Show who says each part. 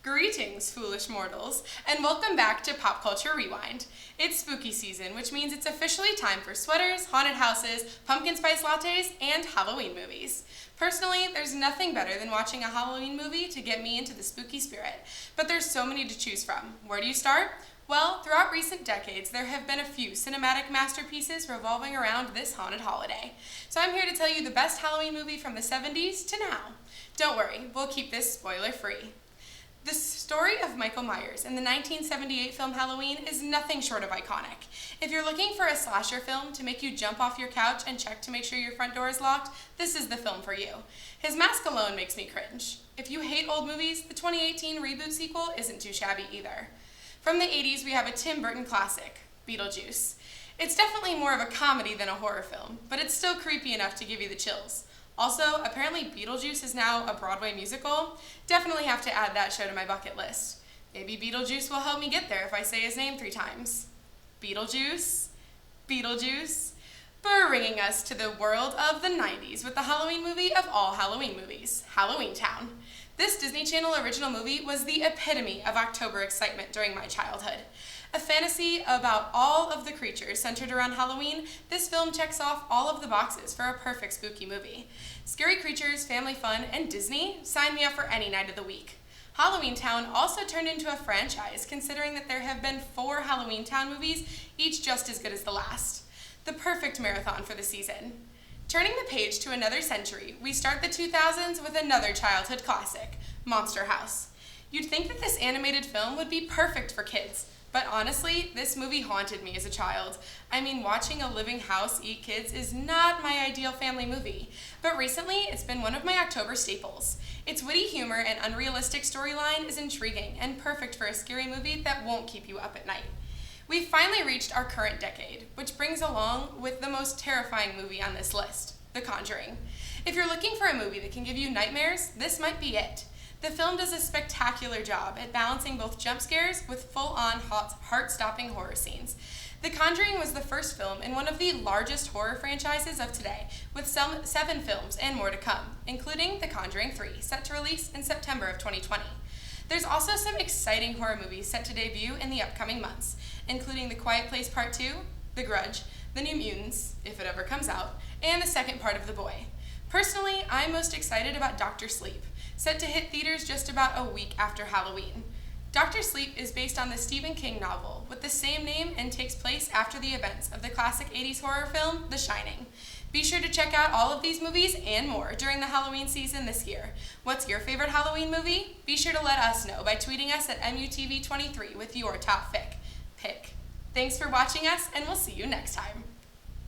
Speaker 1: Greetings, foolish mortals, and welcome back to Pop Culture Rewind. It's spooky season, which means it's officially time for sweaters, haunted houses, pumpkin spice lattes, and Halloween movies. Personally, there's nothing better than watching a Halloween movie to get me into the spooky spirit, but there's so many to choose from. Where do you start? Well, throughout recent decades, there have been a few cinematic masterpieces revolving around this haunted holiday. So I'm here to tell you the best Halloween movie from the 70s to now. Don't worry, we'll keep this spoiler-free. The story of Michael Myers in the 1978 film Halloween is nothing short of iconic. If you're looking for a slasher film to make you jump off your couch and check to make sure your front door is locked, this is the film for you. His mask alone makes me cringe. If you hate old movies, the 2018 reboot sequel isn't too shabby either. From the 80s, we have a Tim Burton classic, Beetlejuice. It's definitely more of a comedy than a horror film, but it's still creepy enough to give you the chills. Also, apparently Beetlejuice is now a Broadway musical. Definitely have to add that show to my bucket list. Maybe Beetlejuice will help me get there if I say his name 3 times. Beetlejuice, Beetlejuice, bringing us to the world of the 90s with the Halloween movie of all Halloween movies, Halloween Town. This Disney Channel original movie was the epitome of October excitement during my childhood. A fantasy about all of the creatures centered around Halloween, this film checks off all of the boxes for a perfect spooky movie. Scary creatures, family fun, and Disney? Sign me up for any night of the week. Halloween Town also turned into a franchise, considering that there have been 4 Halloween Town movies, each just as good as the last. The perfect marathon for the season. Turning the page to another century, we start the 2000s with another childhood classic, Monster House. You'd think that this animated film would be perfect for kids, but honestly, this movie haunted me as a child. I mean, watching a living house eat kids is not my ideal family movie, but recently it's been one of my October staples. Its witty humor and unrealistic storyline is intriguing and perfect for a scary movie that won't keep you up at night. We've finally reached our current decade, which brings along with the most terrifying movie on this list, The Conjuring. If you're looking for a movie that can give you nightmares, this might be it. The film does a spectacular job at balancing both jump scares with full-on heart-stopping horror scenes. The Conjuring was the first film in one of the largest horror franchises of today, with 7 films and more to come, including The Conjuring 3, set to release in September of 2020. There's also some exciting horror movies set to debut in the upcoming months, including The Quiet Place Part 2, The Grudge, The New Mutants, if it ever comes out, and the second part of The Boy. Personally, I'm most excited about Dr. Sleep, set to hit theaters just about a week after Halloween. Dr. Sleep is based on the Stephen King novel with the same name and takes place after the events of the classic 80s horror film, The Shining. Be sure to check out all of these movies and more during the Halloween season this year. What's your favorite Halloween movie? Be sure to let us know by tweeting us at MUTV23 with your top pick. Thanks for watching us, and we'll see you next time.